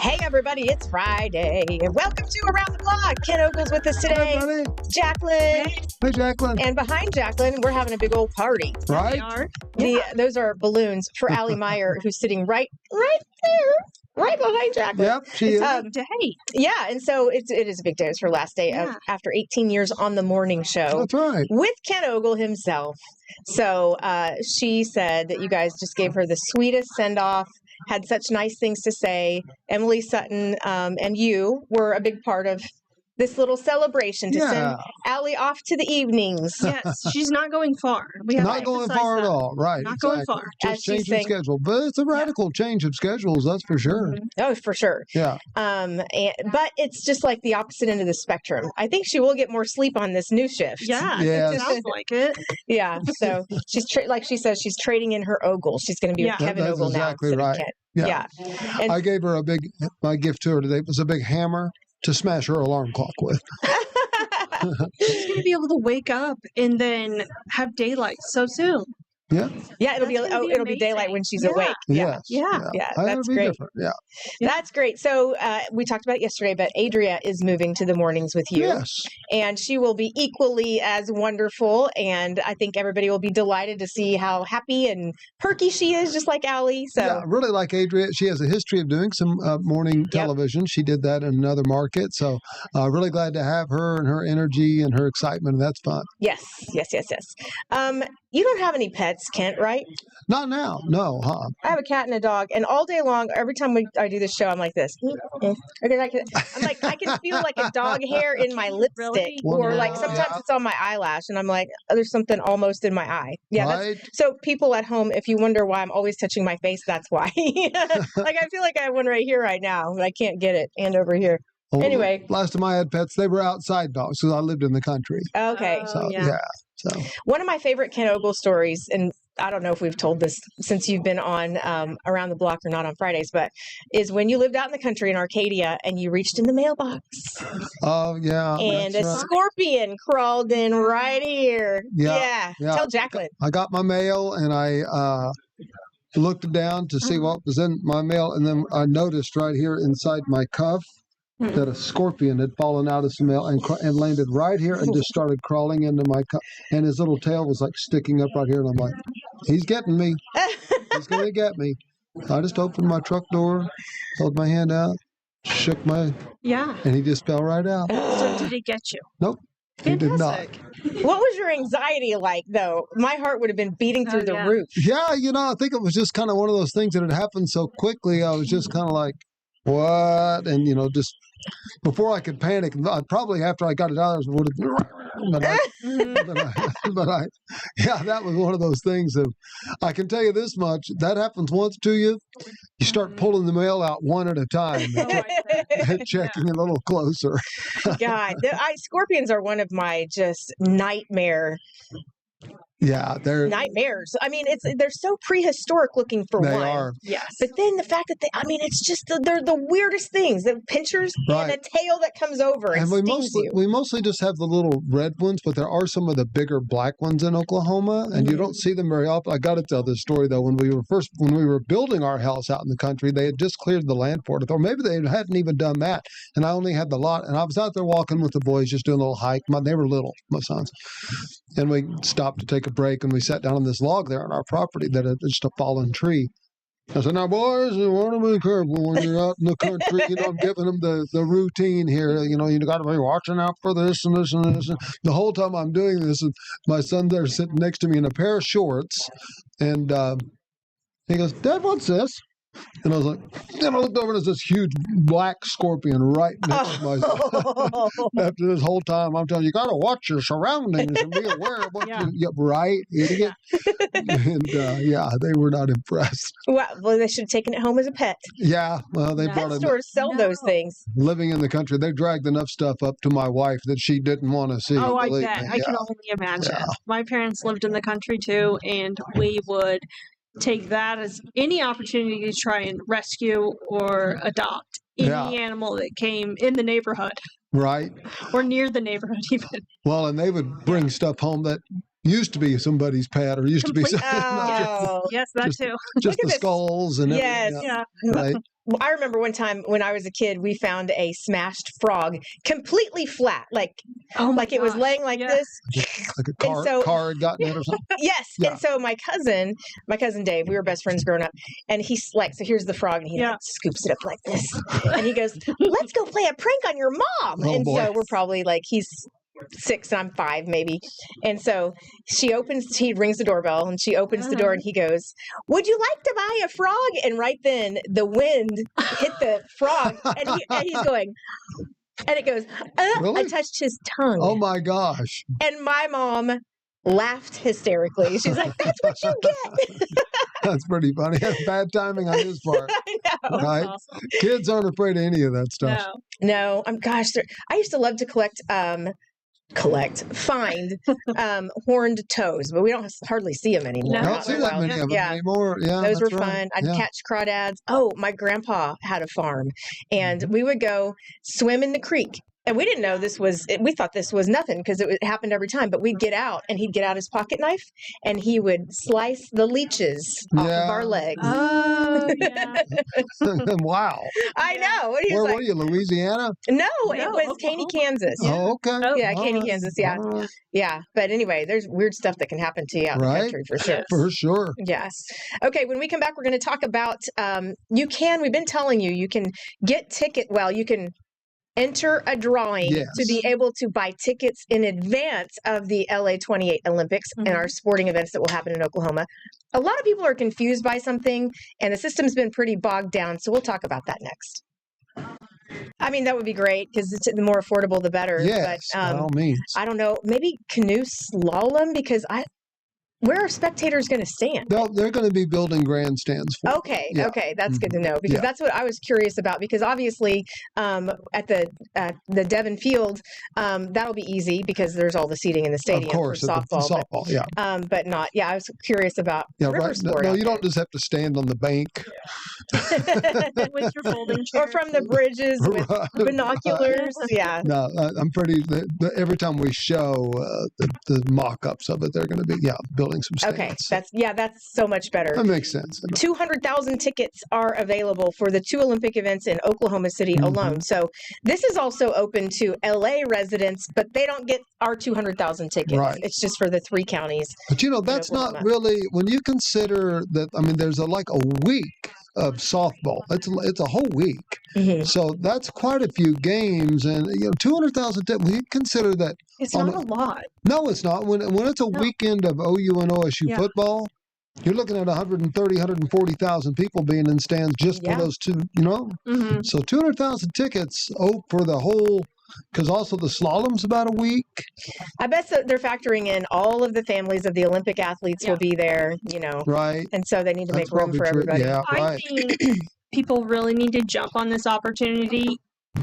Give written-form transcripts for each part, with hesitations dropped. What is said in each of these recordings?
Hey, everybody, it's Friday. And welcome to Around the Block. Ken Ogle's with us today. Hey, Jacqueline. hey, Jacqueline. And behind Jacqueline, we're having a big old party. Right? Those are balloons for Allie Meyer, who's sitting right there, right behind Jacqueline. Yep, she is. Day. Yeah, and so it is a big day. It's her last day after 18 years on the morning show That's right. with Ken Ogle himself. So she said that you guys just gave her the sweetest send-off, had such nice things to say. Emily Sutton and you were a big part of this little celebration to send Allie off to the evenings. Yes, she's not going far. We have Not going far at all. Right. Not going far. Just changing schedule. But it's a radical change of schedules, that's for sure. Mm-hmm. Oh, for sure. Yeah. But it's just like the opposite end of the spectrum. I think she will get more sleep on this new shift. Yeah, Yes. it sounds like it. Yeah. So she's like she says, she's trading in her Ogle. She's going to be with Kevin That's Ogle exactly now. right. Yeah. And I gave her my gift to her today was a big hammer to smash her alarm clock with. She's going to be able to wake up and then have daylight so soon. Yeah. Yeah, it'll be amazing. daylight when she's awake. Yes. Yeah. That's great. Different. Yeah. That's great. So we talked about it yesterday, but Adria is moving to the mornings with you. Yes. And she will be equally as wonderful. And I think everybody will be delighted to see how happy and perky she is, just like Allie. So Yeah, I really like Adria. She has a history of doing some morning television. She did that in another market. So really glad to have her and her energy and her excitement. And that's fun. Yes. You don't have any pets, Kent, right? Not now. No, huh? I have a cat and a dog, and all day long, every time I do this show, I'm like this. I'm like, I can feel like a dog hair in my lipstick, Really? or like sometimes it's on my eyelash, and I'm like, oh, there's something almost in my eye. Yeah, Right? so people at home, if you wonder why I'm always touching my face, that's why. Like I feel like I have one right here right now, but I can't get it, and over here. Well, Anyway. last time I had pets, they were outside dogs because I lived in the country. Okay. So, yeah. So One of my favorite Ken Ogle stories, and I don't know if we've told this since you've been on Around the Block or not on Fridays, but is when you lived out in the country in Arcadia and you reached in the mailbox. Oh, yeah. And a that's right. scorpion crawled in right here. Yeah. Tell Jacqueline. I got my mail and I looked down to see what was in my mail. And then I noticed right here inside my cuff that a scorpion had fallen out of some mail and landed right here and just started crawling into my cuff. And his little tail was like sticking up right here. And I'm like, he's getting me. He's going to get me. I just opened my truck door, held my hand out, shook my, Yeah. and he just fell right out. So did it get you? Nope. He did not. Fantastic. What was your anxiety like, though? My heart would have been beating through the roof. Yeah, I think it was just kind of one of those things that had happened so quickly. I was just kind of like, what? And, just before I could panic, probably after I got it out, would have, that was one of those things of, I can tell you this much, that happens once to you, you start pulling the mail out one at a time, and checking a little closer. God, scorpions are one of my just nightmare Yeah, they're nightmares. I mean, they're so prehistoric looking for they one. are. Yes. But then the fact that it's just they're the weirdest things. The pinchers and a tail that comes over and stings you. We mostly just have the little red ones, but there are some of the bigger black ones in Oklahoma, and you don't see them very often. I got to tell this story though. When we were building our house out in the country, they had just cleared the land for it, or maybe they hadn't even done that. And I only had the lot, and I was out there walking with the boys, just doing a little hike. They were little, my sons, and we stopped to take a break, and we sat down on this log there on our property that is just a fallen tree. I said, now, boys, you want to be careful when you're out in the country. I'm giving them the routine here. You got to be watching out for this and this and this. And the whole time I'm doing this, my son there sitting next to me in a pair of shorts. And he goes, Dad, what's this? And I was like, and I looked over and there's this huge black scorpion right next to my son. After this whole time, I'm telling you, got to watch your surroundings and be aware of what you're right, idiot. And they were not impressed. Well, they should have taken it home as a pet. Yeah, well, they brought Pet it. stores sell those things. Living in the country, they dragged enough stuff up to my wife that she didn't want to see. Oh, I believe bet. me. I can only imagine. Yeah. My parents lived in the country too, and we would take that as any opportunity to try and rescue or adopt any animal that came in the neighborhood. Right. Or near the neighborhood even. Well, and they would bring stuff home that used to be somebody's pet or used to be Complete- Oh, Yes, that Just- too. just Look at the this. skulls and Yes. everything. Yeah. Right. Well, I remember one time when I was a kid, we found a smashed frog completely flat, like Oh my it was gosh. laying like Yeah. this. Like a And so- car had gotten it or something. Yes. Yeah. And so my cousin Dave, we were best friends growing up, and he's like, so here's the frog, and he Yeah. like, scoops it up like this, and he goes, "Let's go play a prank on your mom." Oh, and boy. so we're probably like, he's 6 and I'm 5 maybe, and so he rings the doorbell, and she opens the door, and he goes, "Would you like to buy a frog?" And right then the wind hit the frog, and he's going. And it goes, I Really? touched his tongue. Oh my gosh. And my mom laughed hysterically. She's like, "That's what you get." That's pretty funny. Bad timing on his part. I know. That's Right. awesome. Kids aren't afraid of any of that stuff. No. No, I used to love to find horned toads, but we don't hardly see them anymore. No. I Not don't see in the that wild. many of them Yeah. anymore. Yeah, Those were that's right. fun. I'd Yeah. catch crawdads. Oh, my grandpa had a farm, and Mm-hmm. we would go swim in the creek. And we didn't know we thought this was nothing because it happened every time. But we'd get out, and he'd get out his pocket knife, and he would slice the leeches off of our Yeah. legs. Oh, yeah. Wow. I know. And he's Where like, were you, Louisiana? No, it No, was Caney, Oklahoma. Kansas. Oh, okay. Oh, Yeah, All Caney, right. Kansas. Yeah. All right. Yeah. But anyway, there's weird stuff that can happen to you out in the Right. country for sure. Yes. For sure. Yes. Okay. When we come back, we're going to talk about we've been telling you can you can enter a drawing Yes. to be able to buy tickets in advance of the LA 28 Olympics and our sporting events that will happen in Oklahoma. A lot of people are confused by something, and the system's been pretty bogged down. So we'll talk about that next. I mean, that would be great because the more affordable, the better. Yes, by But all means. I don't know, maybe canoe slalom because where are spectators going to stand? No, they're going to be building grandstands for it. Okay, Yeah. okay, that's good to know because Yeah. that's what I was curious about. Because obviously, at the Devon Field, that'll be easy because there's all the seating in the stadium Of course, for softball. softball, yeah. But not. Yeah, I was curious about Yeah, river right. sport. No, out you don't just have to stand on the bank. there. With your folding chair. or from the bridges with Right. binoculars. Yeah. No, I'm pretty. Every time we show the mock-ups of it, they're going to be building some stands. Okay, that's so much better. That makes sense. 200,000 tickets are available for the 2 Olympic events in Oklahoma City Mhm. alone. So this is also open to LA residents, but they don't get our 200,000 tickets. Right. It's just for the 3 counties. But that's not Oklahoma. really when you consider that. I mean, there's like a week of softball. It's a whole week. Mhm. So that's quite a few games, and 200,000. We consider that. It's on not a lot. No, it's not. When it's a No. weekend of OU and OSU Yeah. football, you're looking at 130, 140,000 people being in stands just Yeah. for those two. Mm-hmm. So 200,000 tickets for the whole. Because also the slalom's about a week. I bet they're factoring in all of the families of the Olympic athletes will be there, Right. and so they need to That's make room probably for true. everybody. Yeah, I right. think people really need to jump on this opportunity,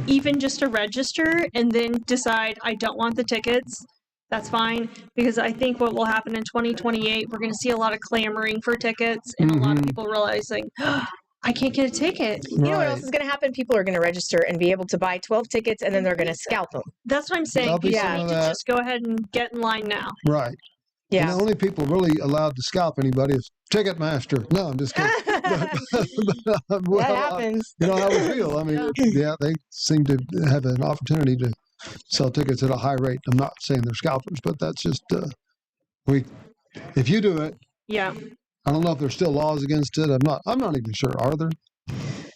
even just to register and then decide, I don't want the tickets. That's fine. Because I think what will happen in 2028, we're going to see a lot of clamoring for tickets and a lot of Mhm. people realizing, I can't get a ticket. You know what Right. else is going to happen? People are going to register and be able to buy 12 tickets, and then they're going to scalp them. That's what I'm saying. There'll be People some need of to that. just go ahead and get in line now. Right. Yeah. And the only people really allowed to scalp anybody is Ticketmaster. No, I'm just kidding. Well, that happens. You know how we feel. I mean, yeah, they seem to have an opportunity to sell tickets at a high rate. I'm not saying they're scalpers, but that's just if you do it, Yeah. I don't know if there's still laws against it. I'm not even sure. Are there?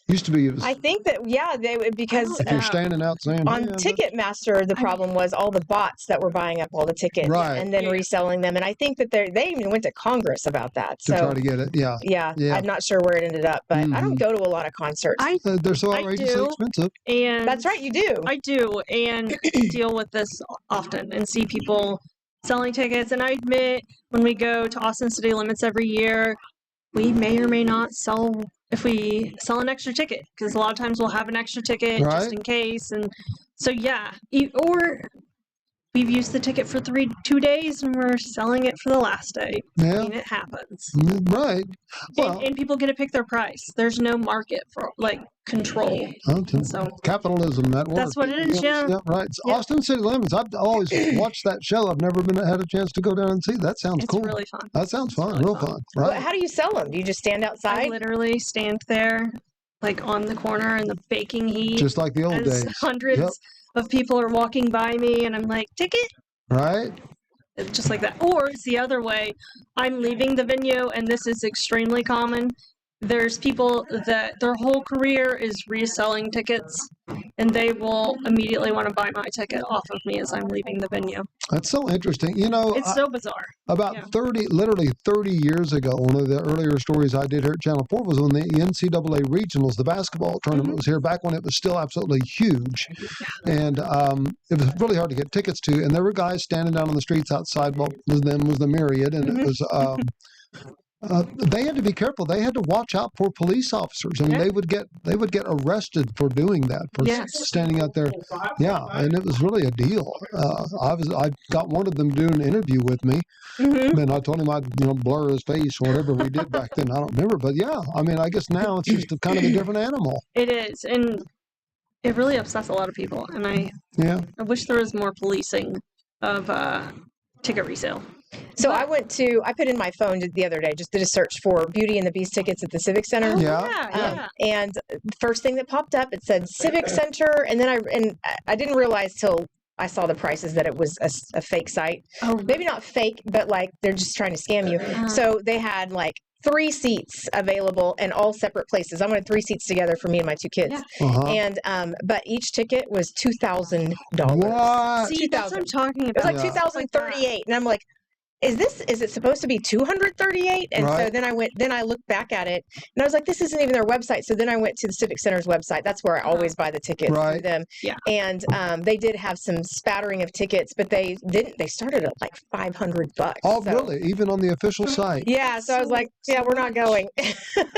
Used to be it was, I think that they would because if you're standing out saying on "Hey, I'm Ticketmaster the problem was all the bots that were buying up all the tickets Right. and then Yeah. reselling them, and I think that they even went to Congress about that. to try So to get it, yeah. yeah, I'm not sure where it ended up, but I don't Mhm. go to a lot of concerts. I They're so I outrageously do. expensive. and That's right, you do. I do, and deal with this often and see people selling tickets. And I admit, when we go to Austin City Limits every year, we may or may not sell if we sell an extra ticket, because a lot of times we'll have an extra ticket Right. just in case. And so, yeah, or we've used the ticket for 2 days and we're selling it for the last day. I Yeah, mean, it happens. right. Well, And people get to pick their price. There's no market for like control. So capitalism at work. that's what it is. Yeah. Right. It's Yeah. Austin City Limits. I've always watched that show. I've never had a chance to go down and see. That sounds It's cool. really fun. That sounds fun. really Real fun. fun. Well, Right. how do you sell them? Do you just stand I outside? literally stand there, like on the corner in the baking heat, Just like the old as days. hundreds Yep. of people are walking by me, and I'm like, ticket. Right. It's just like that. Or it's the other way. I'm leaving the venue, and this is extremely common. There's people that their whole career is reselling tickets, and they will immediately want to buy my ticket off of me as I'm leaving the venue. That's so interesting. You know, It's so bizarre. about yeah. 30 years ago, one of the earlier stories I did here at Channel 4 was when the NCAA regionals, the basketball tournament was here back when it was still absolutely huge. And it was really hard to get tickets to. And there were guys standing down on the streets outside what was then was the Myriad. And it was, they had to be careful. They had to watch out for police officers. I mean, Yeah. they would get arrested for doing that, for Yes. standing out there. Yeah, and it was really a deal. I got one of them to do an interview with me, Mm-hmm. and I told him I'd blur his face or whatever we did back then. I don't remember, but yeah, I mean, I guess now it's just kind of a different animal. It is, and it really upsets a lot of people. And I Yeah, wish there was more policing of ticket resale. So I put in my phone the other day, just did a search for Beauty and the Beast tickets at the Civic Center. Oh, Yeah. yeah. And the first thing that popped up, it said Civic Center. And then I didn't realize till I saw the prices that it was a fake site. Oh, Maybe not fake, but like they're just trying to scam you. So they had like 3 seats available in all separate places. I wanted 3 seats together for me and my 2 kids. Yeah. uh-huh. And but each ticket was $2,000. What? See, that's what I'm talking It was about. like Yeah. 2038, and I'm like, is it supposed to be 238? And so Right. then I looked back at it, and I was like, this isn't even their website. So then I went to the Civic Center's website. That's where I always buy the tickets through Right. them. Yeah. And they did have some spattering of tickets, but they started at like $500. Oh, So- really? Even on the official site? Yeah. So I was So- like, yeah, so we're not much. going.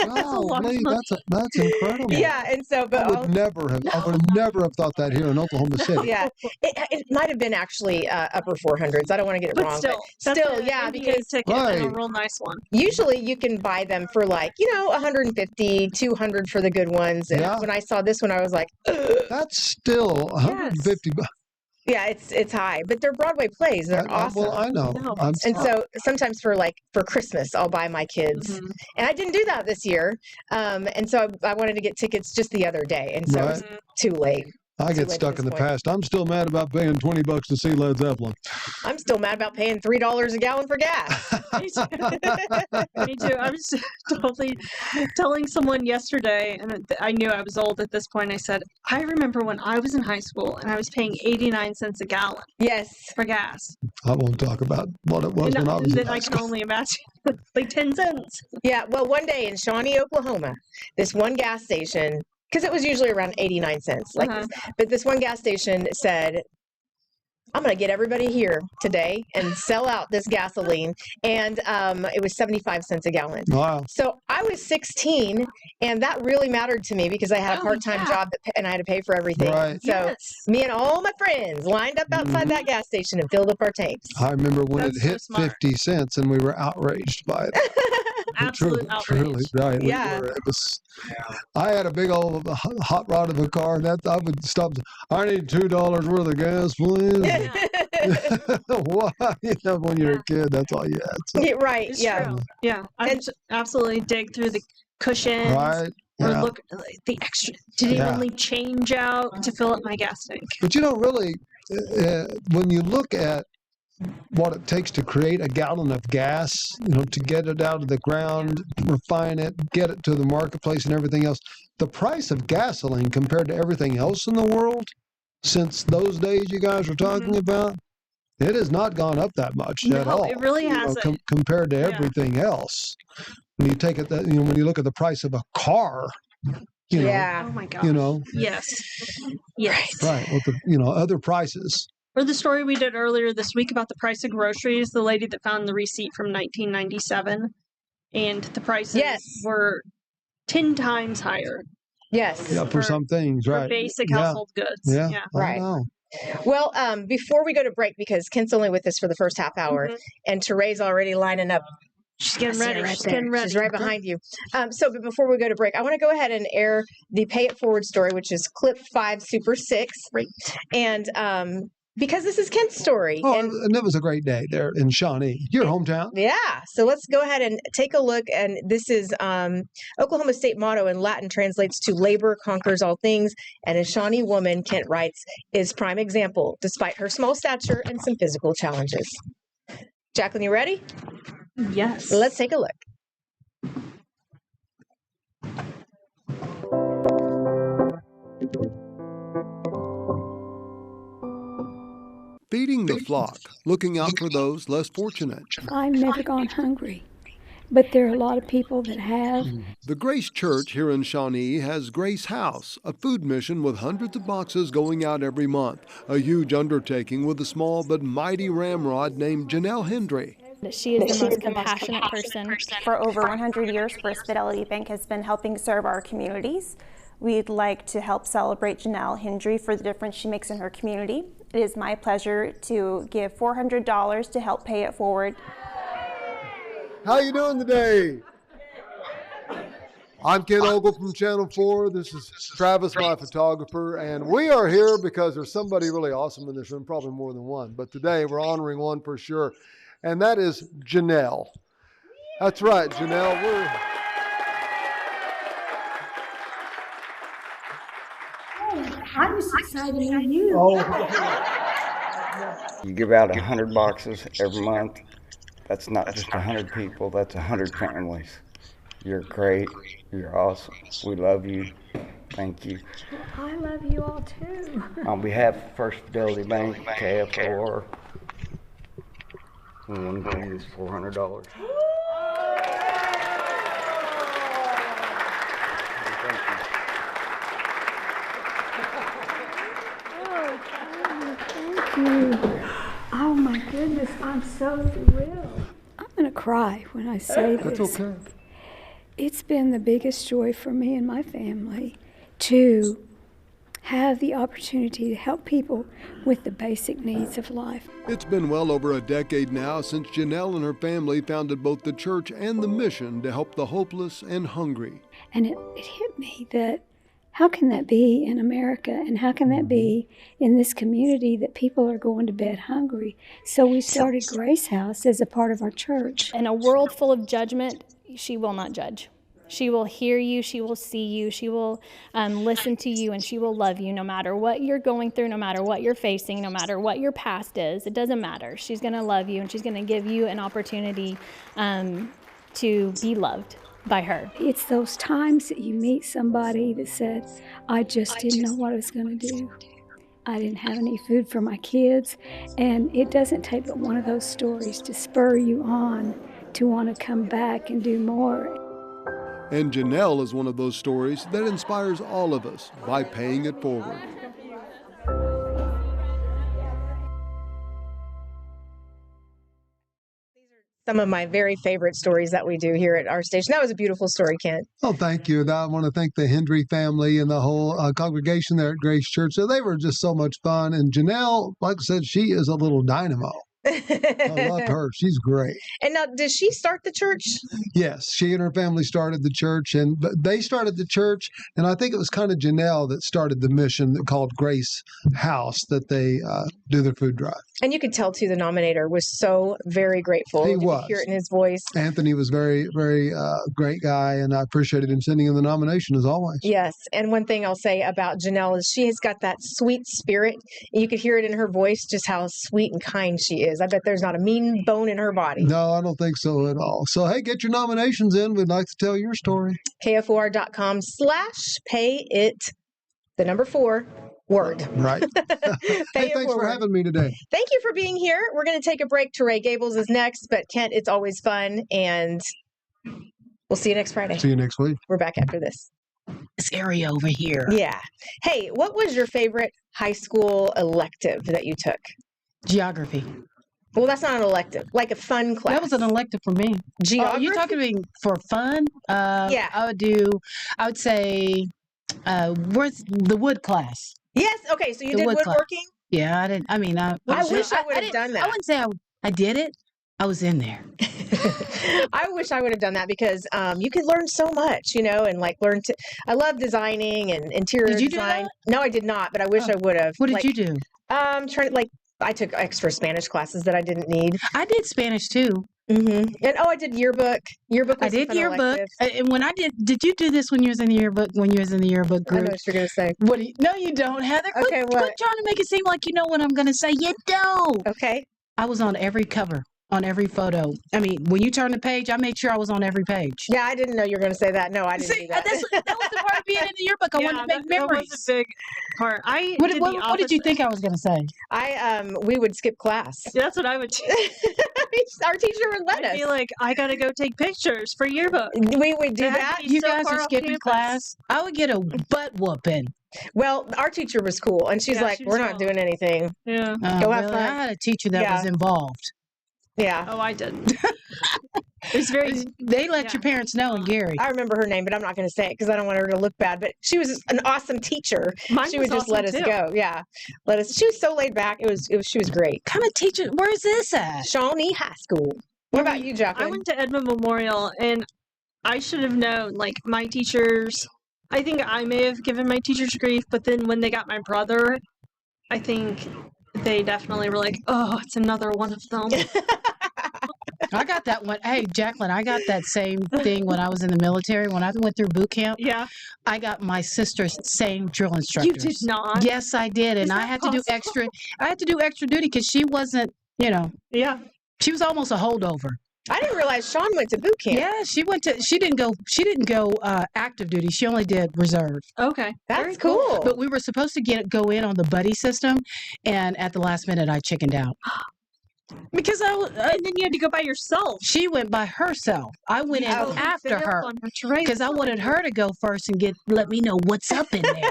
lot of Golly, money. that's incredible. Yeah. And so, but I would never have thought that here in Oklahoma City. yeah, it might have been actually upper 400s. I don't want to get it But wrong, still, but that's still, an yeah, NBA because ticket and a Right. real nice one. usually you can buy them for like 150, 200 for the good ones. And Yeah. when I saw this one, I was like, That's still 150 bucks. yeah, it's high, but they're Broadway plays. They're awesome. Well, I know. No, I'm And so sometimes for Christmas, I'll buy my kids. Mhm. And I didn't do that this year. And so I wanted to get tickets just the other day. And so it was Mhm. too late. I too get late at stuck in this the point. past. I'm still mad about paying $20 to see Led Zeppelin. I'm still mad about paying $3 a gallon for gas. Me too. I was totally telling someone yesterday, and I knew I was old at this point. I said, I remember when I was in high school and I was paying 89 cents a gallon Yes. for gas. I won't talk about what it was And when I was in then high I can school. only imagine like 10 cents. Yeah. Well, one day in Shawnee, Oklahoma, this one gas station, because it was usually around 89 cents, Uh-huh. but this one gas station said, I'm going to get everybody here today and sell out this gasoline. And it was 75 cents a gallon. Wow. So I was 16, and that really mattered to me because I had a Oh, part-time yeah. job and I had to pay for everything. Right. So Yes. me and all my friends lined up outside that gas station and filled up our tanks. I remember when That's it so hit smart. 50 cents and we were outraged by it. Absolute outrage. Truly, right. we Yeah. were. It was. I had a big old hot rod of a car, and that I would stop. I need $2 worth of gas, please. Why? When you're a kid, that's all you had. So, Yeah, right. It's Yeah. true. Yeah. I And- would absolutely dig through the cushions. right. Or Yeah. look like, the extra. Did it Yeah. only change out to fill up my gas tank? But really, when you look at what it takes to create a gallon of gas, to get it out of the ground, refine it, get it to the marketplace and everything else, the price of gasoline compared to everything else in the world since those days you guys were talking about, it has not gone up that much at No, all. it really hasn't. Compared to Yeah. everything else. When you take it that, when you look at the price of a car, Yeah. Oh my gosh. Yes. Yes. right, with the, other prices. Or the story we did earlier this week about the price of groceries, the lady that found the receipt from 1997, and the prices Yes. were 10 times higher Yes. Yeah, for For- some things, for right. basic Yeah. household goods. Yeah, I Right. know. Well, before we go to break, because Kent's only with us for the first half hour, and Teray's already lining up. She's getting ready. Right She's there. getting ready. She's right behind you. But before we go to break, I want to go ahead and air the Pay It Forward story, which is clip 5, Super 6. Right. And because this is Kent's story. Oh, and it was a great day there in Shawnee, your hometown. Yeah. So let's go ahead and take a look. And this is Oklahoma state motto in Latin translates to labor conquers all things. And a Shawnee woman, Kent writes, is prime example, despite her small stature and some physical challenges. Jacqueline, you ready? Yes. Let's take a look. Feeding the flock, looking out for those less fortunate. I've never gone hungry, but there are a lot of people that have. The Grace Church here in Shawnee has Grace House, a food mission with hundreds of boxes going out every month, a huge undertaking with a small but mighty ramrod named Janelle Hendry. She is the most compassionate person. For over 100 years, First Fidelity Bank has been helping serve our communities. We'd like to help celebrate Janelle Hendry for the difference she makes in her community. It is my pleasure to give $400 to help pay it forward. How you doing today? I'm Ken Ogle from Channel 4. This is Travis, my photographer, and we are here because there's somebody really awesome in this room, probably more than one, but today we're honoring one for sure, and that is Janelle. That's right, Janelle. I'm just excited to meet you. You give out 100 boxes every month. That's not just 100 people, that's 100 families. You're great. You're awesome. We love you. Thank you. I love you all too. On behalf of First Fidelity Bank, KFOR, we want to give you this $400. Oh my goodness, I'm so thrilled. I'm going to cry when I say this. That's okay. It's been the biggest joy for me and my family to have the opportunity to help people with the basic needs of life. It's been well over a decade now since Janelle and her family founded both the church and the mission to help the hopeless and hungry. And it hit me that how can that be in America, and how can that be in this community that people are going to bed hungry? So we started Grace House as a part of our church. In a world full of judgment, she will not judge. She will hear you, she will see you, she will listen to you, and she will love you no matter what you're going through, no matter what you're facing, no matter what your past is. It doesn't matter. She's going to love you, and she's going to give you an opportunity to be loved by her. It's those times that you meet somebody that said, I just didn't know what I was going to do. I didn't have any food for my kids. And it doesn't take but one of those stories to spur you on to want to come back and do more. And Janelle is one of those stories that inspires all of us by paying it forward. Some of my very favorite stories that we do here at our station. That was a beautiful story, Kent. Oh, thank you. I want to thank the Hendry family and the whole congregation there at Grace Church. So they were just so much fun. And Janelle, like I said, she is a little dynamo. I love her. She's great. And now, did she start the church? Yes, she and her family started the church, and they started the church, and I think it was kind of Janelle that started the mission that called Grace House that they do their food drive. And you could tell, too, the nominator was so very grateful. He was. was. Hear it in his voice. Anthony was very, very great guy, and I appreciated him sending in the nomination as always. Yes, and one thing I'll say about Janelle is she has got that sweet spirit. And you could hear it in her voice just how sweet and kind she is. I bet there's not a mean bone in her body. No, I don't think so at all. So, hey, get your nominations in. We'd like to tell your story. KFOR.com/pay-it-4 word. Right. Hey, thanks for having me today. Thank you for being here. We're going to take a break. Teray Gables is next, but Kent, it's always fun, and we'll see you next Friday. See you next week. We're back after this. This area over here. Yeah. Hey, what was your favorite high school elective that you took? Geography. Well, that's not an elective, like a fun class. That was an elective for me. Geography? Oh, you're talking to me for fun? Yeah. I would say, where's the wood class? Yes. Okay. So you The did wood class. woodworking? Yeah, I didn't. I mean, I wish I would have done I that. wouldn't say I did it. I was in there. I wish I would have done that because you could learn so much, and like learn to. I love designing and interior Did you do design. that? No, I did not, but I wish I would have. What did you do? I took extra Spanish classes that I didn't need. I did Spanish too. And I did yearbook. Yearbook. I Was a did fun yearbook. elective. And when I did you do this when you was in the yearbook? When you was in the yearbook I know group? what you're gonna say. What? No, you don't, Heather. Quit, Okay, quit what? trying to make it seem like you know what I'm going to say. You don't. Okay. I was on every cover, on every photo. I mean, when you turn the page, I made sure I was on every page. Yeah, I didn't know you were gonna say that. No, I didn't See, do that. that was the part of being in the yearbook. I wanted to make memories. That was a big part. I What did did the you think opposite. I was going to say? We would skip class. That's what I would do. Our teacher would let I'd us. be like, I gotta go take pictures for yearbook. We would do It had to that. be You so guys far are off skipping campus. class. I would get a butt whooping. Well, our teacher was cool, and she's Yeah, like, she was "We're not cool. doing anything." Yeah. Go have Really? fun. I had a teacher that was Yeah. involved. Yeah, Oh, I didn't. It's very. They let Yeah. your parents know, and Gary. I remember her name, but I'm not going to say it because I don't want her to look bad. But she was an awesome teacher. Mine She was would just let us awesome, too. go. Yeah, let us. She was so laid back. She was great. What kind of teacher? Where's this at? Shawnee High School. What about you, I Jacqueline? went to Edmond Memorial, and I should have known. Like my teachers, I think I may have given my teachers grief, but then when they got my brother, I think they definitely were like, "Oh, it's another one of them." I got that one. Hey, Jacqueline, I got that same thing when I was in the military. When I went through boot camp, Yeah, I got my sister's same drill you instructors. did not. Yes, I did, Is and I that had to do possible? extra. I had to do extra duty because she wasn't. Yeah. She was almost a holdover. I didn't realize Sean went to boot camp. Yeah, she went to. She didn't go active duty. She only did reserve. Okay. Very That's cool. But we were supposed to go in on the buddy system, and at the last minute, I chickened out because And then you had to go by yourself. she went by herself. I went in Oh, after her because I wanted her to go first and let me know what's up in there.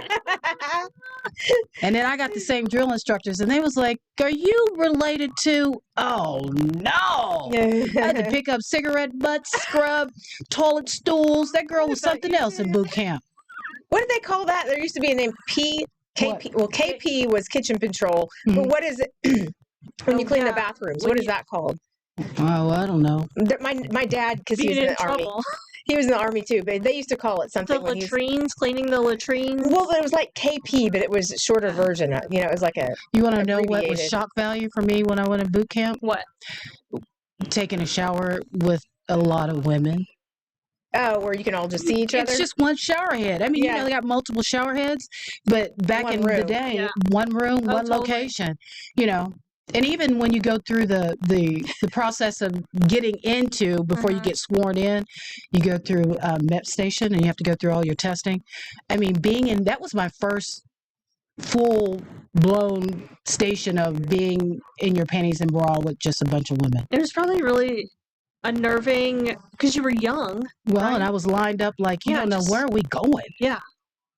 And then I got the same drill instructors, and they was like, "Are you related to?" Oh no! I had to pick up cigarette butts, scrub, toilet stools. That girl was something else in boot camp. What did they call that? There used to be a name KP. Well, KP was kitchen patrol. But Mhm. what is it when you Oh, clean the yeah. bathrooms? When What is you- that called? Oh, I don't know. My dad, because he was Being in in the army. trouble. He was in the army too, but they used to call it The something. When he was, latrines, cleaning the latrines. well, it was like KP, but it was a shorter version. It was like a. You want to know what was Abbreviated. shock value for me when I went in boot camp? What? Taking a shower with a lot of women. Oh, where you can all just see each other. It's just one shower head. I mean, Yeah. they got multiple shower heads, but back One in the room. day, Yeah. one room, Oh, one totally. location. And even when you go through the process of getting into before you get sworn in, you go through MEP station and you have to go through all your testing. I mean, that was my first full blown station of being in your panties and bra with just a bunch of women. It was probably really unnerving because you were young. Well, Right. and I was lined up like, you Yeah, don't know, just- where are we going? Yeah.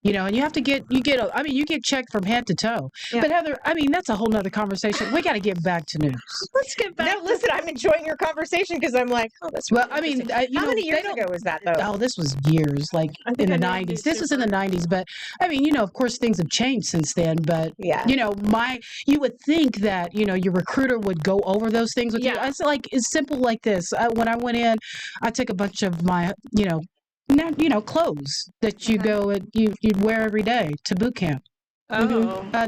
And you have to you get checked from head to toe. Yeah. But Heather, I mean, that's a whole nother conversation. We got to get back to news. Let's get back. No, listen, I'm enjoying your conversation because I'm like, oh, that's Well, really I mean, interesting. How many years ago was that, though? Oh, this was years, like I think in the I know 90s. This was in the 90s, but I mean, of course, things have changed since then. But Yeah. you would think that your recruiter would go over those things with you. Yeah. It's like it's simple like this. When I went in, I took a bunch of my clothes that you go and you'd wear every day to boot camp. Oh,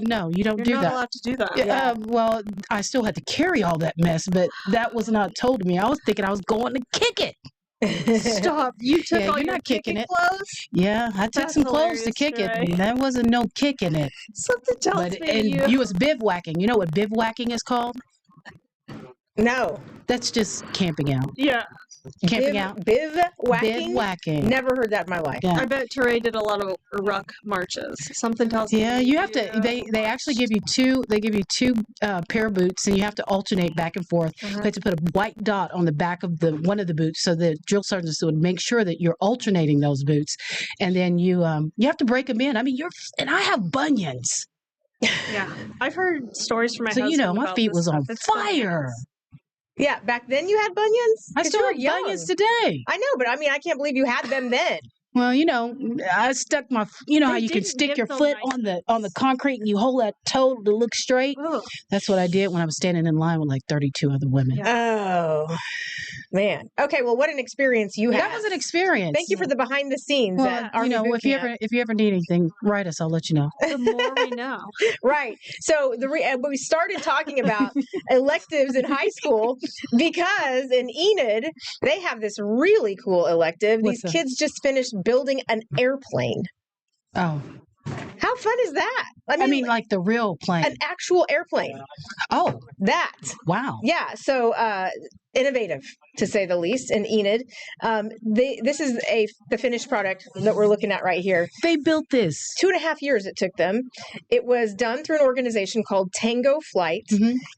No, you don't you're do not that. allowed to do that. Yeah. Well, I still had to carry all that mess, but that was not told to me. I was thinking I was going to kick it. Stop! You took Yeah, all you're your not kicking kicking it. clothes. Yeah, I took That's some clothes to hilarious, kick it. Sheree. And there wasn't no kicking it. Something tells But me you was bivouacking. You know what bivouacking is called? No. That's just camping out. Yeah, Camping out. Bivouacking? Bivouacking. Never heard that in my life. Yeah. I bet Teray did a lot of ruck marches. Something tells me. Yeah, you have to. They actually give you two. They give you two pair of boots, and you have to alternate back and forth. Uh-huh. They have to put a white dot on the back of one of the boots, so the drill sergeants would make sure that you're alternating those boots, and then you have to break them in. I mean, and I have bunions, Yeah, I've heard stories from my so husband. my about feet this was on stuff. It's fire. Yeah, back then you had bunions? I 'Cause still you were have young. bunions today. I know, but I mean, I can't believe you had them then. Well, I stuck my, how They you can didn't stick give your the foot on the concrete and you hold that toe to look straight. Oh, That's what I did when I was standing in line with like 32 other women. Oh, man. Okay, well, what an experience you had. That was an experience. Thank you for the behind the scenes. Well, at Army Boot Camp. if you ever need anything, write us. I'll let you know. the more we know. Right. So we started talking about electives in high school because in Enid they have this really cool elective. What's These that? kids just finished building an airplane. Oh, How fun is that? I mean, like the real plane. an actual airplane. Oh, That. wow. Yeah. So innovative, to say the least, in Enid. This is the finished product that we're looking at right here. They built this. 2.5 years it took them. It was done through an organization called Tango Flight,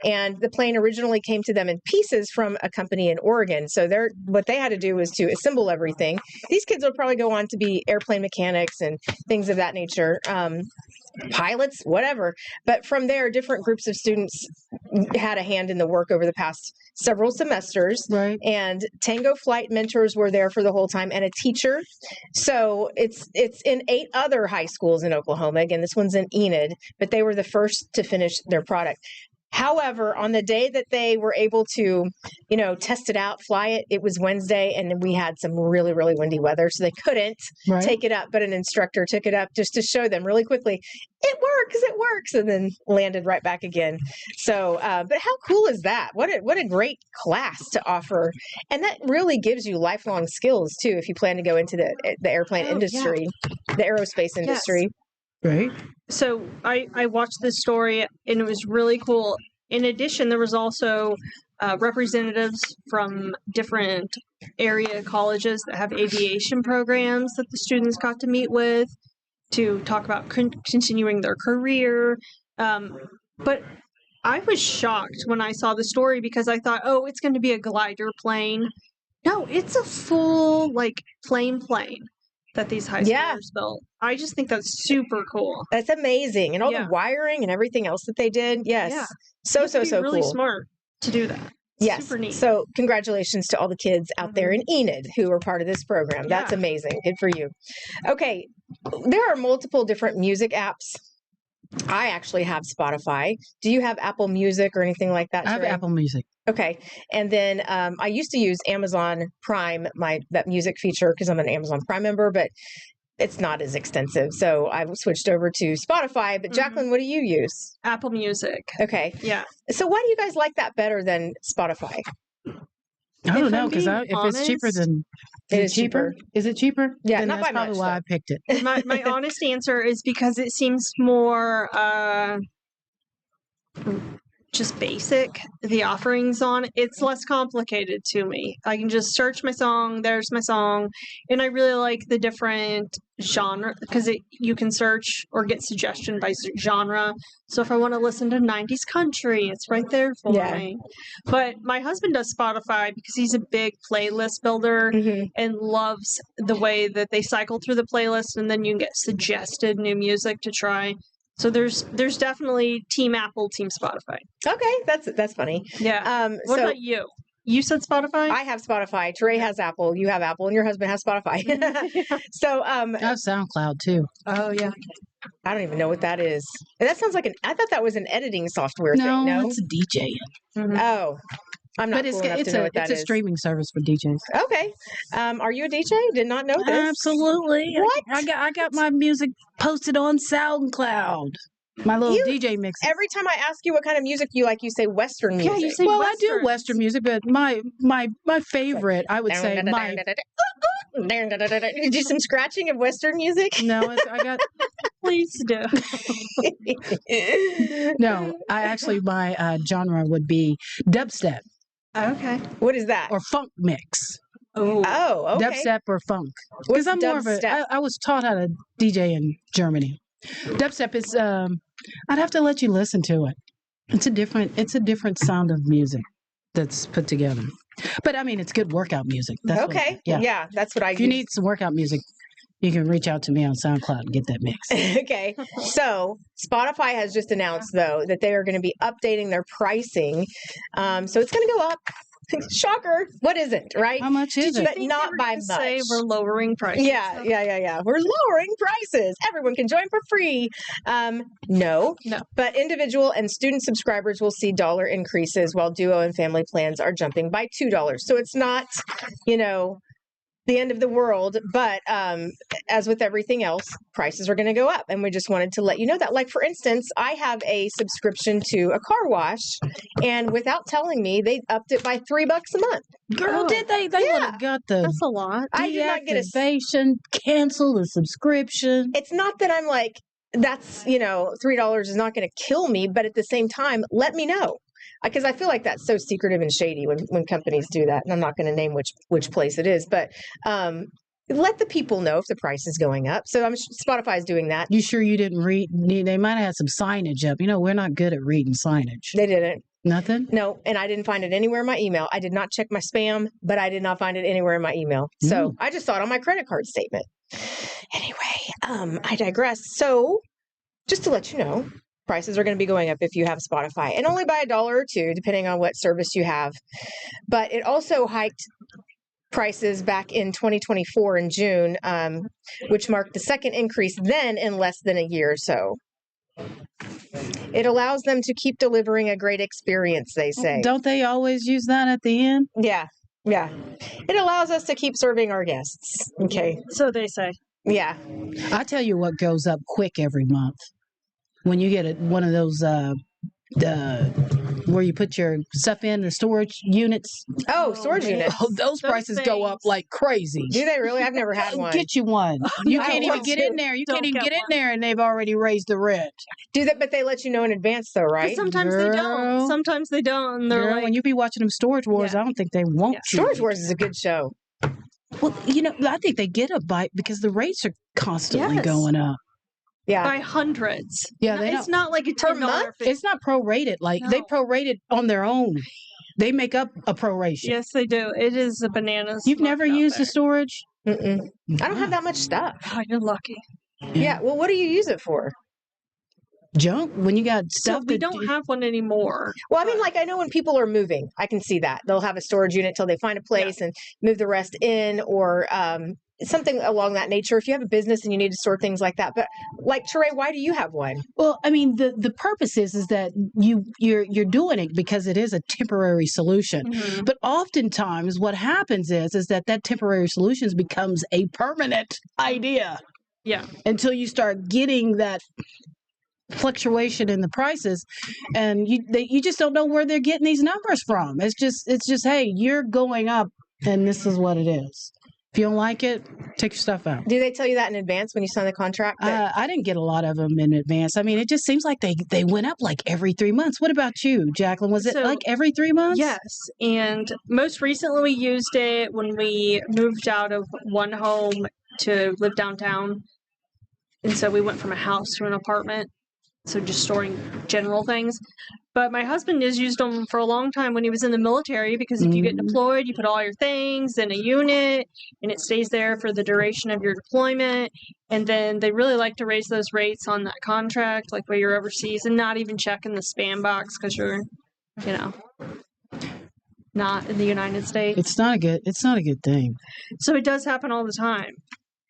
and the plane originally came to them in pieces from a company in Oregon. So what they had to do was to assemble everything. These kids will probably go on to be airplane mechanics and things of that nature. Pilots, whatever. But from there, different groups of students had a hand in the work over the past several semesters. Right. And Tango Flight mentors were there for the whole time, and a teacher. So it's in 8 other high schools in Oklahoma. Again, this one's in Enid, but they were the first to finish their product. However, on the day that they were able to, test it out, fly it, it was Wednesday, and we had some really, really windy weather, so they couldn't take it up. But an instructor took it up just to show them really quickly, it works, and then landed right back again. So, but how cool is that? What a great class to offer, and that really gives you lifelong skills too if you plan to go into the airplane industry, the aerospace industry. Right. So I watched this story and it was really cool. In addition, there was also representatives from different area colleges that have aviation programs that the students got to meet with to talk about continuing their career. But I was shocked when I saw the story because I thought, oh, it's going to be a glider plane. No, it's a full plane that these high schoolers built. I just think that's super cool. That's amazing. And all the wiring and everything else that they did. Yes. Yeah. So really cool. smart to do that. Yes. Super neat. So congratulations to all the kids out there in Enid who were part of this program. That's amazing. Good for you. Okay. There are multiple different music apps. I actually have Spotify. Do you have Apple Music or anything like that? I have Sheree? Apple Music. Okay. And then I used to use Amazon Prime, that music feature, because I'm an Amazon Prime member, but it's not as extensive. So I switched over to Spotify. But Jacqueline, what do you use? Apple Music. Okay. Yeah. So why do you guys like that better than Spotify? I don't know, because if it's cheaper than... It is cheaper. Is it cheaper? Yeah, then not that's by probably much, why though. I picked it. My honest answer is because it seems more just basic. The offerings on it, it's less complicated to me. I can just search my song, there's my song, and I really like the different genre because you can search or get suggestion by genre. So if I want to listen to 90s country, it's right there for me. But my husband does Spotify because he's a big playlist builder and loves the way that they cycle through the playlist, and then you can get suggested new music to try. So there's definitely Team Apple, Team Spotify. Okay, that's funny. Yeah. What about you? You said Spotify? I have Spotify. Teray has Apple. You have Apple, and your husband has Spotify. So I have SoundCloud too. Oh yeah. I don't even know what that is. And that sounds like I thought that was an editing software thing. No, it's a DJ. Oh, I'm not. But cool enough to know what that it's a is. streaming service for DJs. Okay. Are you a DJ? Did not know this. Absolutely. What? I got my music posted on SoundCloud. My little DJ mix. Every time I ask you what kind of music you like, you say Western music. Yeah, you say Well, Western. I do Western music, but my favorite, I would say my You do some scratching of Western music? no, I got Please do. no. I actually my genre would be dubstep Okay. What is that? or funk mix. Oh. Oh, okay. Dubstep or funk. What's Because I'm more of dubstep? I was taught how to DJ in Germany. Dubstep is I'd have to let you listen to it. It's a different sound of music that's put together. But I mean it's good workout music. That's what- Okay. Yeah, that's what I If you use. need some workout music, you can reach out to me on SoundCloud and get that mix. Okay. So Spotify has just announced, though, that they are going to be updating their pricing. So it's going to go up. Shocker. What isn't, right? How much is it? But not by much. Say we're lowering prices. Yeah. We're lowering prices. Everyone can join for free. No. But individual and student subscribers will see dollar increases while duo and family plans are jumping by $2. So it's not, the end of the world, but as with everything else, prices are going to go up, and we just wanted to let you know that. Like, for instance, I have a subscription to a car wash, and without telling me, they upped it by $3 a month. Girl, did they? They would have got the That's a lot. I did not get a deactivation, cancel the subscription. It's not that I'm like, that's, $3 is not going to kill me, but at the same time, let me know. Because I feel like that's so secretive and shady when companies do that. And I'm not going to name which place it is, but let the people know if the price is going up. So Spotify is doing that. You sure you didn't read? They might have had some signage up. We're not good at reading signage. They didn't. Nothing? No, and I didn't find it anywhere in my email. I did not check my spam, but I did not find it anywhere in my email. So I just saw it on my credit card statement. Anyway, I digress. So just to let you know, prices are going to be going up if you have Spotify, and only by $1 or $2, depending on what service you have. But it also hiked prices back in 2024 in June, which marked the second increase then in less than a year. So it allows them to keep delivering a great experience, they say. Don't they always use that at the end? Yeah. It allows us to keep serving our guests. Okay. So they say. Yeah. I tell you what goes up quick every month. When you get one of those, where you put your stuff in, the storage units. Oh, storage units. Oh, those prices go up like crazy. Do they really? I've never had one. Get you one. You can't even get in there. You can't even get in there, and they've already raised the rent. Do that, but they let you know in advance, though, right? Sometimes they don't. Sometimes they don't. And they're like, when you be watching them Storage Wars, I don't think they won't. Storage Wars is a good show. Well, I think they get a bite because the rates are constantly going up. Yeah. By hundreds. Yeah, it's not like a $10 fee. It's not prorated. Like they prorated on their own. They make up a proration. Yes, they do. It is a bananas. You've never used the storage? Mm-mm. I don't have that much stuff. Oh, you're lucky. Yeah. Well, what do you use it for? Junk. When you got stuff. So we don't have one anymore. Well, I mean, like, I know when people are moving, I can see that they'll have a storage unit till they find a place and move the rest in, or something along that nature. If you have a business and you need to store things like that. But like, Teray, why do you have one? Well, I mean, the purpose is that you're doing it because it is a temporary solution. Mm-hmm. But oftentimes what happens is that temporary solution becomes a permanent idea. Yeah. Until you start getting that fluctuation in the prices, and you just don't know where they're getting these numbers from. It's just hey, you're going up, and this is what it is. If you don't like it, take your stuff out. Do they tell you that in advance when you sign the contract? I didn't get a lot of them in advance. I mean, it just seems like they went up like every 3 months. What about you, Jacqueline? Was it like every 3 months? Yes. And most recently we used it when we moved out of one home to live downtown. And so we went from a house to an apartment. So just storing general things. But my husband has used them for a long time when he was in the military, because if you get deployed, you put all your things in a unit and it stays there for the duration of your deployment. And then they really like to raise those rates on that contract, like while you're overseas, and not even checking the spam box because you're, not in the United States. It's not a good thing. So it does happen all the time.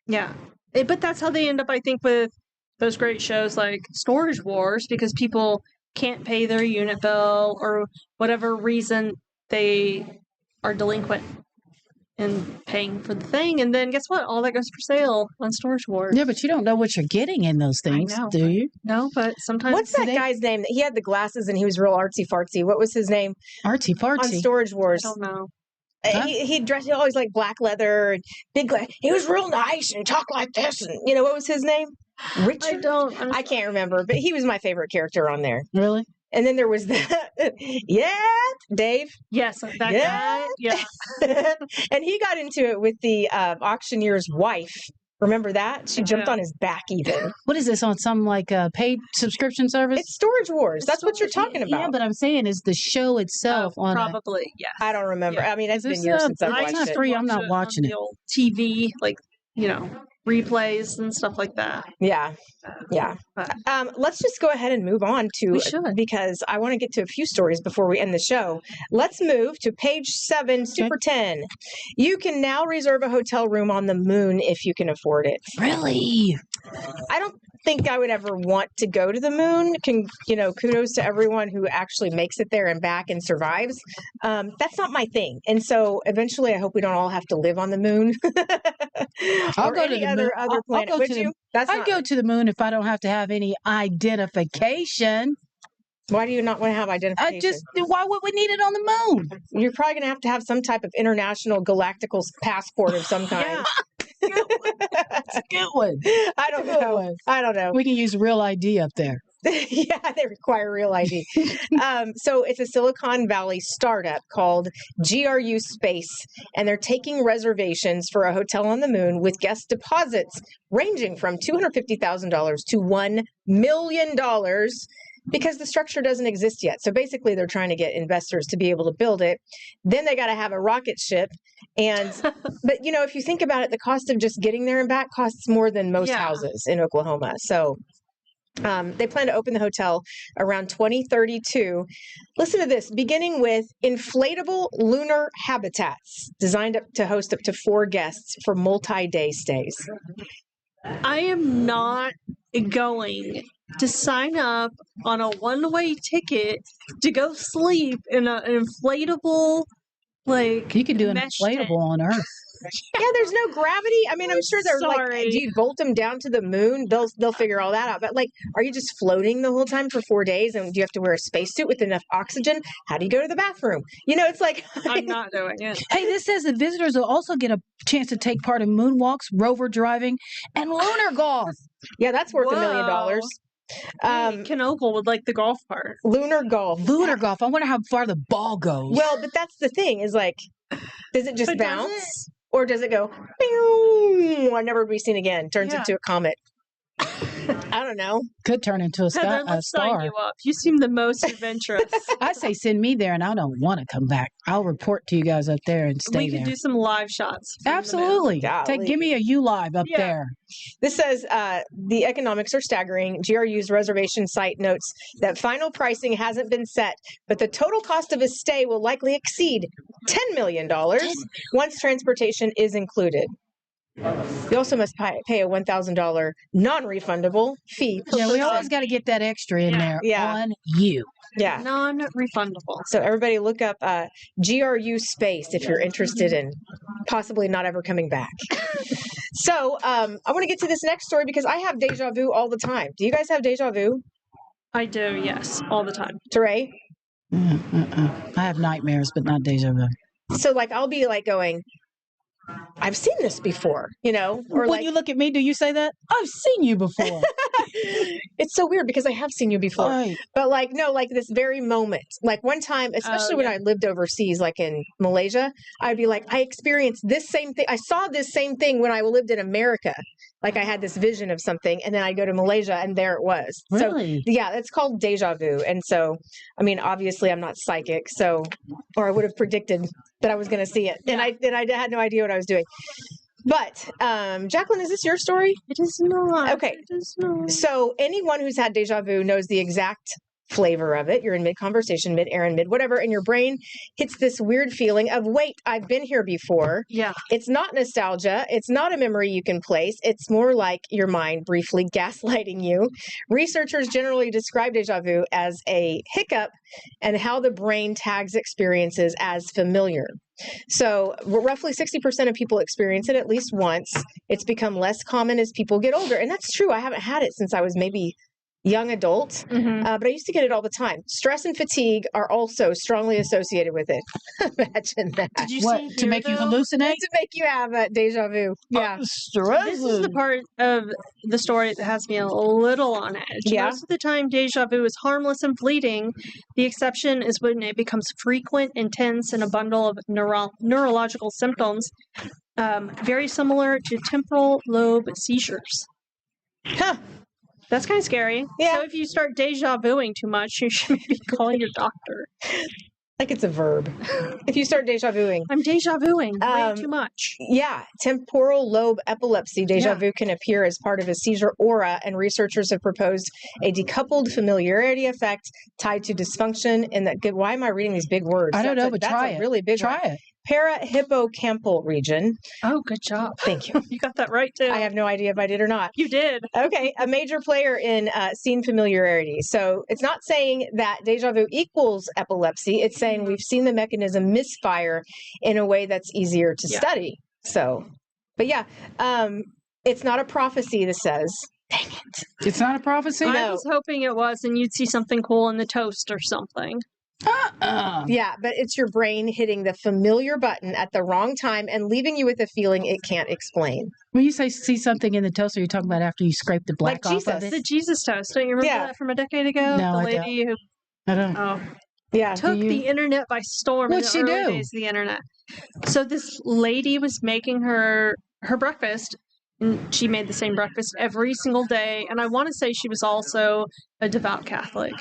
Yeah. But that's how they end up, I think, with those great shows like Storage Wars, because people can't pay their unit bill or whatever reason they are delinquent in paying for the thing. And then guess what? All that goes for sale on Storage Wars. Yeah, but you don't know what you're getting in those things, do you? No, but sometimes. What's that guy's name? He had the glasses and he was real artsy fartsy. What was his name? Artsy fartsy. On Storage Wars. I don't know. Huh? He dressed, he always like black leather and big glass. He was real nice and talked like this. And what was his name? Richard? I can't remember, but he was my favorite character on there. Really? And then there was Dave. Yes, that guy. Yeah. And he got into it with the auctioneer's wife. Remember that? She jumped on his back even. What is this, on some like paid subscription service? It's Storage Wars. That's what you're talking about. Yeah, but I'm saying is the show itself on probably, yes. I don't remember. Yeah. I mean, it's been years since I've watched it. It's not free. I'm not watching it. The old TV, like, replays and stuff like that. Yeah. Yeah. But Let's just go ahead and move on to, we should. because I want to get to a few stories before we end the show. Let's move to page 7, Super 10. You can now reserve a hotel room on the moon if you can afford it. Really? I don't think I would ever want to go to the moon. Kudos to everyone who actually makes it there and back and survives. That's not my thing. And so eventually I hope we don't all have to live on the moon. I'll or go to any the other moon. other planet. I'll go Would to the- you? That's I'd not, go to the moon if I don't have to have any identification. why do you not want to have identification? Why would we need it on the moon? You're probably going to have some type of international galactical passport of some kind. That's a good one. I don't Good know. one. I don't know. We can use real ID up there. Yeah, they require real ID. So it's a Silicon Valley startup called GRU Space, and they're taking reservations for a hotel on the moon with guest deposits ranging from $250,000 to $1 million because the structure doesn't exist yet. So basically, they're trying to get investors to be able to build it. Then they got to have a rocket ship. But if you think about it, the cost of just getting there and back costs more than most houses in Oklahoma. So they plan to open the hotel around 2032. Listen to this, beginning with inflatable lunar habitats designed to host up to 4 guests for multi-day stays. I am not going to sign up on a one-way ticket to go sleep in an inflatable, You can do an mesh inflatable tent. on Earth. Yeah, there's no gravity. I mean, I'm sure they're Sorry. do you bolt them down to the moon? They'll figure all that out. But are you just floating the whole time for 4 days? And do you have to wear a spacesuit with enough oxygen? How do you go to the bathroom? It's like I'm not doing it. Hey, this says that visitors will also get a chance to take part in moonwalks, rover driving, and lunar golf. Yeah, that's worth $1 million. Kenogle would like the golf part. Lunar golf. Lunar golf. I wonder how far the ball goes. Well, but that's the thing is does it just But does bounce? Or does it go, pew, and never be seen again, turns into a comet? I don't know. Could turn into a Heather, let's sign star. you up. You seem the most adventurous. I say send me there, and I don't want to come back. I'll report to you guys up there and stay We there. could do some live shots. from the moon. Absolutely. Golly. Give me a U Live up there. This says the economics are staggering. GRU's reservation site notes that final pricing hasn't been set, but the total cost of a stay will likely exceed $10 million once transportation is included. You also must pay a $1,000 non-refundable fee. Per Yeah, we person. always got to get that extra in there Yeah. on you. Yeah. Non-refundable. So everybody look up GRU Space if you're interested in possibly not ever coming back. So I want to get to this next story because I have deja vu all the time. Do you guys have deja vu? I do, yes, all the time. Teray? I have nightmares, but not deja vu. So I'll be going, I've seen this before, or When you look at me, do you say that? I've seen you before. it's so weird because I have seen you before. Right. But no, this very moment, one time, especially when I lived overseas, in Malaysia, I'd be I experienced this same thing. I saw this same thing when I lived in America. I had this vision of something, and then I go to Malaysia, and there it was. Really? So, yeah, it's called deja vu. And so, obviously, I'm not psychic, or I would have predicted that I was going to see it, and I had no idea what I was doing. But, Jacqueline, is this your story? It is not. Okay. It is not. So, anyone who's had deja vu knows the exact flavor of it. You're in mid-conversation, mid-errand, mid-whatever, and your brain hits this weird feeling of, wait, I've been here before. Yeah. It's not nostalgia. It's not a memory you can place. It's more like your mind briefly gaslighting you. Researchers generally describe deja vu as a hiccup and how the brain tags experiences as familiar. So roughly 60% of people experience it at least once. It's become less common as people get older. And that's true. I haven't had it since I was maybe young adult, but I used to get it all the time. Stress and fatigue are also strongly associated with it. Imagine that. Did you What, see to make you though? hallucinate? To make you have deja vu. Yeah. Stress. This is the part of the story that has me a little on edge. Yeah. Most of the time, deja vu is harmless and fleeting. The exception is when it becomes frequent, intense, and a bundle of neurological symptoms, very similar to temporal lobe seizures. Huh. That's kind of scary. Yeah. So if you start deja vuing too much, you should maybe call your doctor. Like it's a verb. If you start deja vuing. I'm deja vuing way Um, too much. Yeah, temporal lobe epilepsy. Deja vu can appear as part of a seizure aura, and researchers have proposed a decoupled familiarity effect tied to dysfunction in the. Why am I reading these big words? I don't know, but that's try a it. really big Try one. it. Parahippocampal region. Oh, good job. Thank you. You got that right, too. I have no idea if I did or not. You did. Okay, a major player in scene familiarity. So it's not saying that deja vu equals epilepsy. It's saying we've seen the mechanism misfire in a way that's easier to study. So, but yeah, it's not a prophecy that says, dang it. It's not a prophecy? I was hoping it was, and you'd see something cool in the toast or something. Yeah, but it's your brain hitting the familiar button at the wrong time and leaving you with a feeling it can't explain. When you say see something in the toaster, you're talking about after you scrape the black Like off of Jesus. it? The Jesus toast. Don't you remember that from a decade ago? No, the I lady who I don't. Yeah. took the internet by storm What'd in she the early do? days of the internet. So this lady was making her breakfast, and she made the same breakfast every single day. And I want to say she was also a devout Catholic.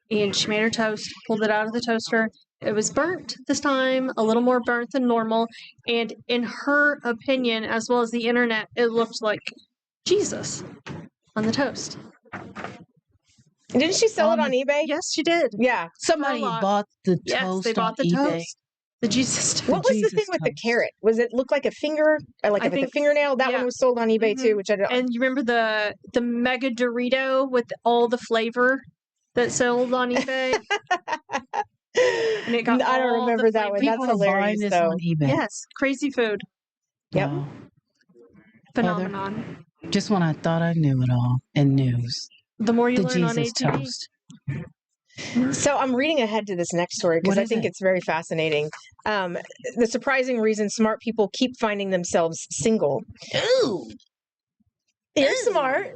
And she made her toast, pulled it out of the toaster. It was burnt this time, a little more burnt than normal. And in her opinion, as well as the internet, it looked like Jesus on the toast. Didn't she sell it on eBay? Yes, she did. Yeah. Somebody bought the Yes, toast they bought the on eBay. toast. The Jesus toast. What was the Jesus thing with the toast. carrot? Was it look like a finger, like I a think- fingernail? That yeah. one was sold on eBay too, which I don't. And you remember the Mega Dorito with all the flavor that sold on eBay? And it got I don't all the remember that one. flavor. That's People are buying hilarious, this though. on eBay. Yes, crazy food Yep. Wow. phenomenon. Just when I thought I knew it all in news. The more you The learn on Jesus ATV. toast. So I'm reading ahead to this next story because What I is think it? it's very fascinating. The surprising reason smart people keep finding themselves single. Ooh. You're smart.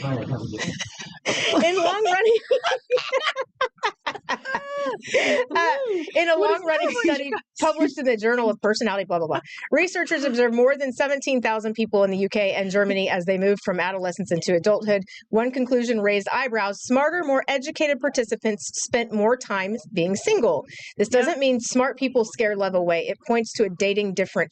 In long running, in a long running study published in the Journal of Personality, blah blah blah, researchers observed more than 17,000 people in the UK and Germany as they moved from adolescence into adulthood. One conclusion raised eyebrows: smarter, more educated participants spent more time being single. This doesn't mean smart people scare love away. It points to a different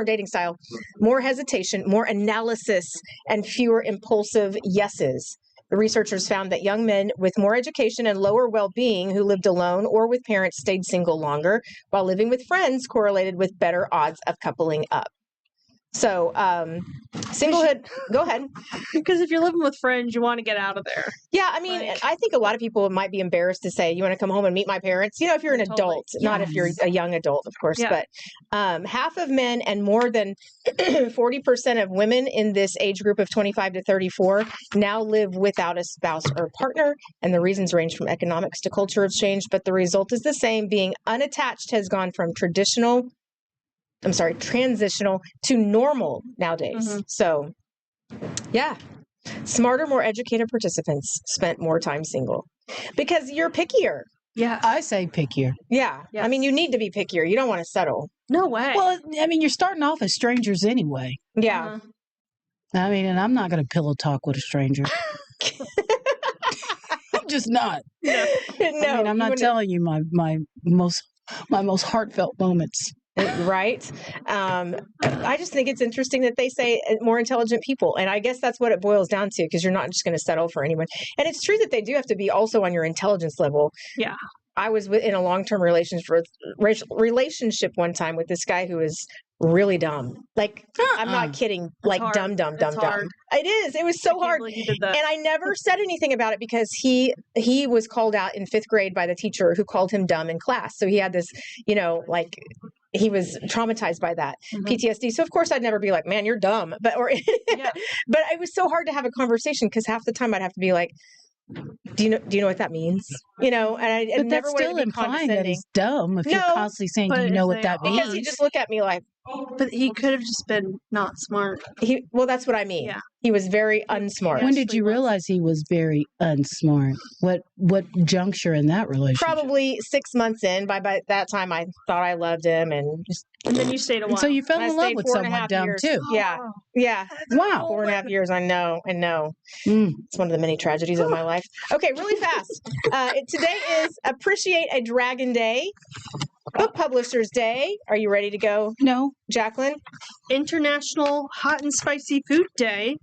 dating style, more hesitation, more analysis, and fewer impulsive yeses. The researchers found that young men with more education and lower well-being who lived alone or with parents stayed single longer, while living with friends correlated with better odds of coupling up. So, singlehood, go ahead. Because if you're living with friends, you want to get out of there. Yeah, I mean, I think a lot of people might be embarrassed to say, you want to come home and meet my parents? You know, if you're an Totally. adult, not if you're a young adult, of course. Yeah. But half of men and more than 40% of women in this age group of 25 to 34 now live without a spouse or partner. And the reasons range from economics to cultural change, but the result is the same. Being unattached has gone from transitional to normal nowadays. Mhm. So, yeah. Smarter, more educated participants spent more time single because you're pickier. Yeah. I say pickier. Yeah. I mean, you need to be pickier. You don't want to settle. No way. Well, I mean, you're starting off as strangers anyway. Yeah. I mean, and I'm not going to pillow talk with a stranger. I'm just not. No, I mean, I'm not telling you my most heartfelt moments. Right. I just think it's interesting that they say more intelligent people. And I guess that's what it boils down to, because you're not just going to settle for anyone. And it's true that they do have to be also on your intelligence level. Yeah. I was in a long-term relationship one time with this guy who was really dumb. Like, I'm not kidding. Like, hard. dumb. It's hard. It is. It was so hard. believe you did that. And I never said anything about it because he was called out in 5th grade by the teacher who called him dumb in class. So he had this, he was traumatized by that PTSD. So of course I'd never be like, man, you're dumb. But but it was so hard to have a conversation because half the time I'd have to be like, do you know what that means? And I But never that's wanted still to be implying that condescending. he's dumb if you're No, constantly saying, "Do you know what that means?" Because he'd just look at me like, But he could have just been not smart. Well, that's what I mean. Yeah. He was very unsmart. When did you realize he was very unsmart? What juncture in that relationship? Probably 6 months in. By that time, I thought I loved him, and And then you stayed a while. And so you fell I in love stayed with 4.5 someone dumb years. too. Yeah, yeah. Wow. 4.5 years. I know. Mm. It's one of the many tragedies of my life. Okay, really fast. Today is Appreciate a Dragon Day, Book Publishers Day. Are you ready to go, No. Jacqueline? International Hot and Spicy Food Day.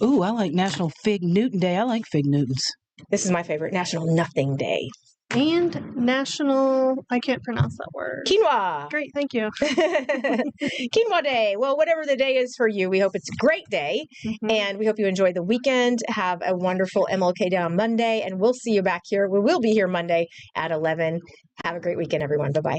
Ooh, I like National Fig Newton Day. I like Fig Newtons. This is my favorite, National Nothing Day. And National, I can't pronounce that word. Quinoa. Great, thank you. Quinoa Day. Well, whatever the day is for you, we hope it's a great day. Mhm. And we hope you enjoy the weekend. Have a wonderful MLK Day on Monday. And we'll see you back here. We will be here Monday at 11. Have a great weekend, everyone. Bye-bye.